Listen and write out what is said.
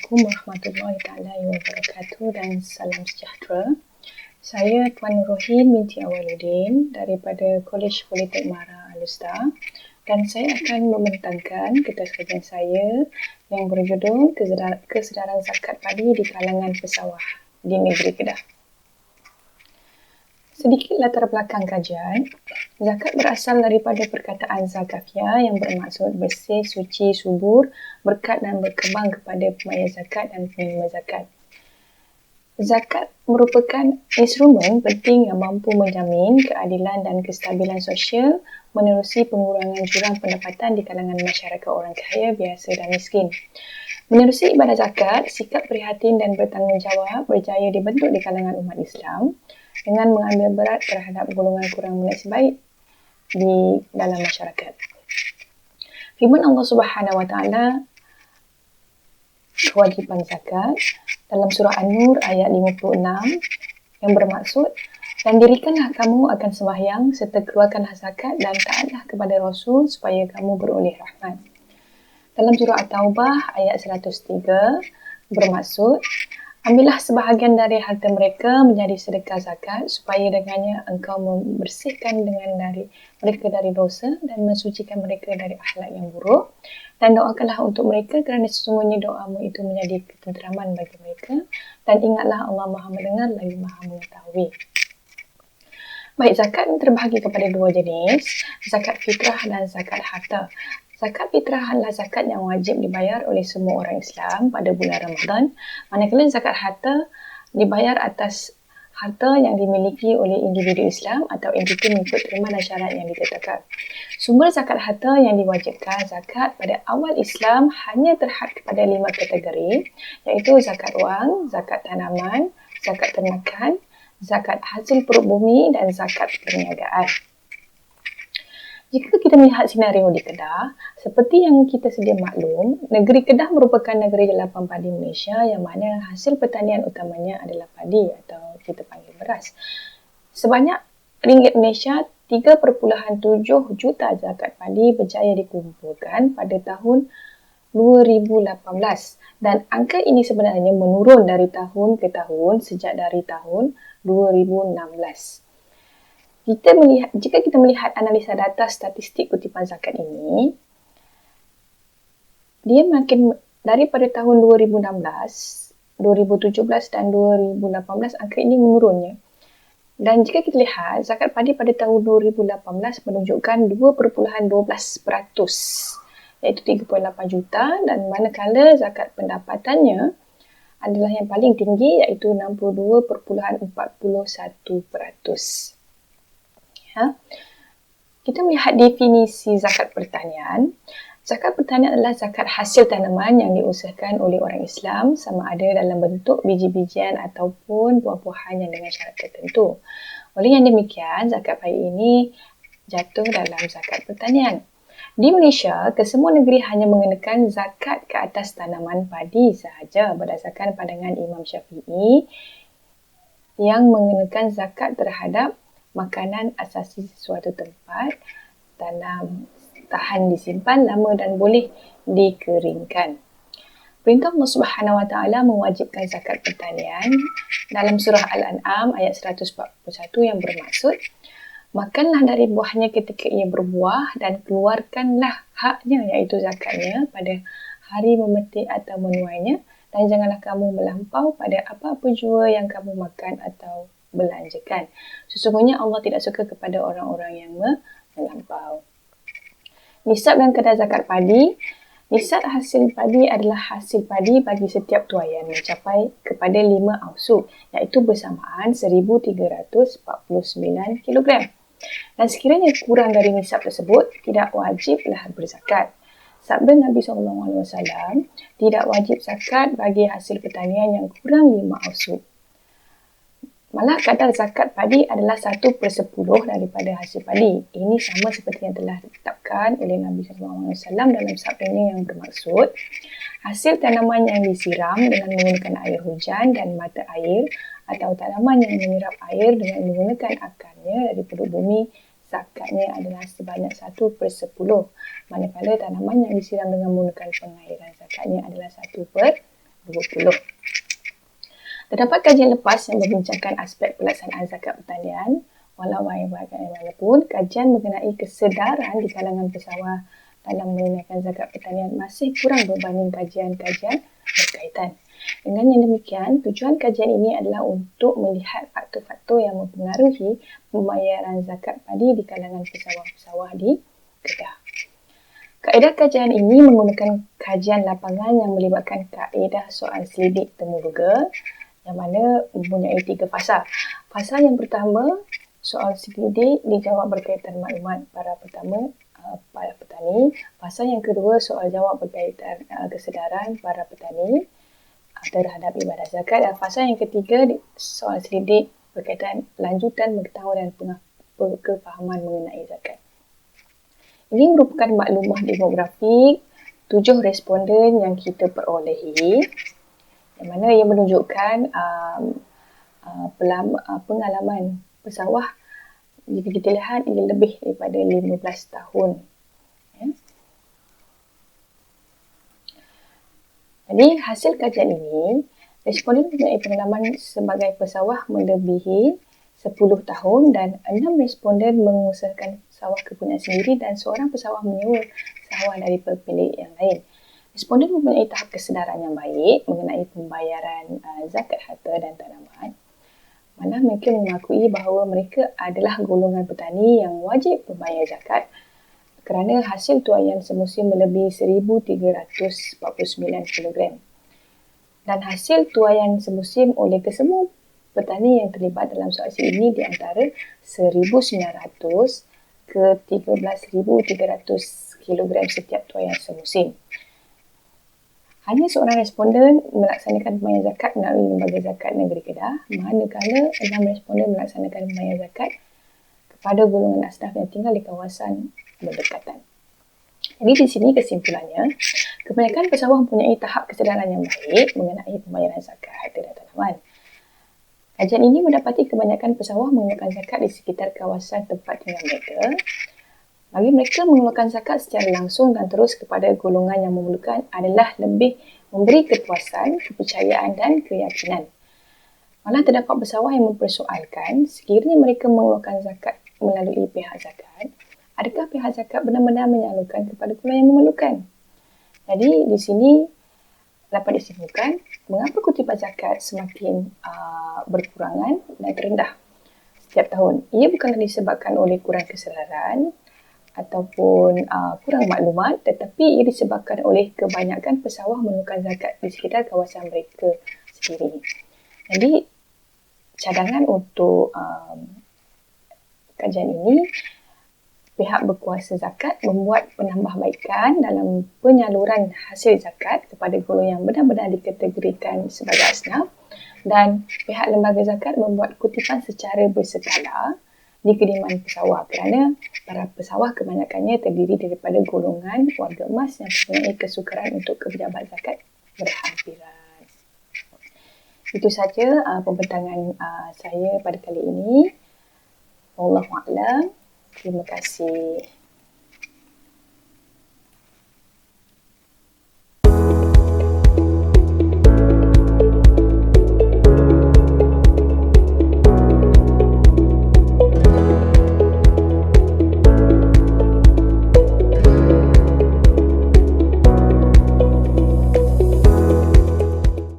Assalamualaikum warahmatullahi taala wabarakatuh dan salam sejahtera. Saya Puan Nurrohin binti Awaludin daripada Kolej Politek Mara Alustar dan saya akan membentangkan kertas kajian saya yang berjudul Kesedaran Zakat Padi di kalangan pesawah di negeri Kedah. Sedikit latar belakang kajian. Zakat berasal daripada perkataan zakafia yang bermaksud bersih, suci, subur, berkat dan berkembang kepada pembayar zakat dan penerima zakat. Zakat merupakan instrumen penting yang mampu menjamin keadilan dan kestabilan sosial menerusi pengurangan jurang pendapatan di kalangan masyarakat orang kaya, biasa dan miskin. Menerusi ibadah zakat, sikap prihatin dan bertanggungjawab berjaya dibentuk di kalangan umat Islam dengan mengambil berat terhadap golongan kurang bernasib baik di dalam masyarakat. Firman Allah Subhanahu Wa Taala kewajipan zakat dalam surah An-Nur ayat 56 yang bermaksud, dan dirikanlah kamu akan sembahyang serta keluarkanlah zakat dan taatlah kepada Rasul supaya kamu beroleh rahmat. Dalam surah At-Taubah ayat 103 bermaksud, ambillah sebahagian dari harta mereka menjadi sedekah zakat supaya dengannya engkau membersihkan mereka dari dosa dan mensucikan mereka dari akhlak yang buruk, dan doakanlah untuk mereka kerana sesungguhnya doamu itu menjadi ketenteraman bagi mereka, dan ingatlah Allah Maha mendengar lagi Maha mengetahui. Baik, zakat terbahagi kepada dua jenis, zakat fitrah dan zakat harta. Zakat fitrah adalah zakat yang wajib dibayar oleh semua orang Islam pada bulan Ramadan, manakala zakat harta dibayar atas harta yang dimiliki oleh individu Islam atau entiti mengikut terma dan syarat yang ditetapkan. Sumber zakat harta yang diwajibkan zakat pada awal Islam hanya terhad kepada 5 kategori, iaitu zakat wang, zakat tanaman, zakat ternakan, zakat hasil perut bumi dan zakat perniagaan. Jika kita melihat senario di Kedah, seperti yang kita sedia maklum, negeri Kedah merupakan negeri jelapan padi Malaysia yang mana hasil pertanian utamanya adalah padi atau kita panggil beras. Sebanyak ringgit Malaysia 3.7 juta zakat padi berjaya dikumpulkan pada tahun 2018 dan angka ini sebenarnya menurun dari tahun ke tahun sejak dari tahun 2016. Jika kita melihat analisa data statistik kutipan zakat ini, dia makin daripada tahun 2016, 2017 dan 2018 angka ini menurunnya. Dan jika kita lihat zakat padi pada tahun 2018 menunjukkan 2.12%, iaitu 3.8 juta, dan manakala zakat pendapatannya adalah yang paling tinggi iaitu 62.41%. Kita melihat definisi zakat pertanian. Zakat pertanian adalah zakat hasil tanaman yang diusahakan oleh orang Islam sama ada dalam bentuk biji-bijian ataupun buah-buahan yang dengan syarat tertentu. Oleh yang demikian, zakat padi ini jatuh dalam zakat pertanian. Di Malaysia, kesemua negeri hanya mengenakan zakat ke atas tanaman padi sahaja berdasarkan pandangan Imam Syafi'i yang mengenakan zakat terhadap makanan asasi sesuatu tempat, tahan disimpan lama dan boleh dikeringkan. Perintah Allah Subhanahu Wa Taala mewajibkan zakat pertanian dalam surah Al-An'am ayat 141 yang bermaksud, makanlah dari buahnya ketika ia berbuah dan keluarkanlah haknya iaitu zakatnya pada hari memetik atau menuainya, dan janganlah kamu melampau pada apa-apa jua yang kamu makan atau belanjakan. Sesungguhnya Allah tidak suka kepada orang-orang yang melampau. Nisab dan kadar zakat padi. Nisab hasil padi adalah hasil padi bagi setiap tuaian mencapai kepada 5 ausuk, iaitu bersamaan 1,349 kg. Dan sekiranya kurang dari nisab tersebut, tidak wajiblah berzakat. Sabda Nabi SAW, tidak wajib zakat bagi hasil pertanian yang kurang 5 ausuk. Malah kadar zakat padi adalah 1/10 daripada hasil padi. Ini sama seperti yang telah ditetapkan oleh Nabi SAW dalam sabdanya yang bermaksud, hasil tanaman yang disiram dengan menggunakan air hujan dan mata air atau tanaman yang menyerap air dengan menggunakan akarnya dari perut bumi, zakatnya adalah sebanyak 1/10. Manakala tanaman yang disiram dengan menggunakan pengairan, zakatnya adalah 1/10. 2020. Terdapat kajian lepas yang membincangkan aspek pelaksanaan zakat pertanian. Walaupun kajian mengenai kesedaran di kalangan pesawah dalam menunaikan zakat pertanian masih kurang berbanding kajian-kajian berkaitan. Dengan yang demikian, tujuan kajian ini adalah untuk melihat faktor-faktor yang mempengaruhi pembayaran zakat padi di kalangan pesawah-pesawah di Kedah. Kaedah kajian ini menggunakan kajian lapangan yang melibatkan kaedah soal selidik temuduga yang mana mempunyai 3 fasa. Fasa yang pertama, soal selidik dijawab berkaitan maklumat para petani. Fasa yang kedua, soal jawab berkaitan kesedaran para petani terhadap ibadah zakat. Dan fasa yang ketiga, soal selidik berkaitan lanjutan pengetahuan dan kefahaman mengenai zakat. Ini merupakan maklumah demografik 7 responden yang kita perolehi, yang mana ia menunjukkan pengalaman pesawah. Jika kita lihat, ia lebih daripada 15 tahun. Ya. Jadi, hasil kajian ini, responden mempunyai pengalaman sebagai pesawah melebihi 10 tahun dan 6 responden mengusahakan pesawah kepunyaan sendiri dan seorang pesawah menyewa pesawah dari pemilik yang lain. Responden mempunyai tahap kesedaran yang baik mengenai pembayaran zakat harta dan tanaman, mana mereka mengakui bahawa mereka adalah golongan petani yang wajib membayar zakat kerana hasil tuaian semusim melebihi 1,349 kg. Dan hasil tuaian semusim oleh kesemua petani yang terlibat dalam soal ini di antara 1,900 ke 13,300 kg setiap tuaian semusim. Hanya seorang responden melaksanakan pembayaran zakat melalui Lembaga Zakat Negeri Kedah, manakala 6 responden melaksanakan pembayaran zakat kepada golongan asnaf yang tinggal di kawasan berdekatan. Jadi di sini kesimpulannya, kebanyakan pesawah mempunyai tahap kesedaran yang baik mengenai pembayaran zakat harta dan tanaman. Kajian ini mendapati kebanyakan pesawah mengeluarkan zakat di sekitar kawasan tempat tinggal mereka. Bagi mereka, mengeluarkan zakat secara langsung dan terus kepada golongan yang memerlukan adalah lebih memberi kepuasan, kepercayaan dan keyakinan. Malah terdapat pesawah yang mempersoalkan sekiranya mereka mengeluarkan zakat melalui pihak zakat, adakah pihak zakat benar-benar menyalurkan kepada golongan yang memerlukan? Jadi di sini dapat disimpulkan mengapa kutipan zakat semakin berkurangan dan terendah setiap tahun. Ia bukanlah disebabkan oleh kurang kesedaran ataupun kurang maklumat, tetapi ia disebabkan oleh kebanyakan pesawah mengeluarkan zakat di sekitar kawasan mereka sendiri. Jadi, cadangan untuk kajian ini, pihak berkuasa zakat membuat penambahbaikan dalam penyaluran hasil zakat kepada golongan yang benar-benar dikategorikan sebagai asnaf, dan pihak lembaga zakat membuat kutipan secara berskala di kediaman pesawah kerana para pesawah kebanyakannya terdiri daripada golongan warga emas yang mempunyai kesukaran untuk ke pejabat zakat berhampiran. Itu saja pembentangan saya pada kali ini. Wallahualam. Terima kasih.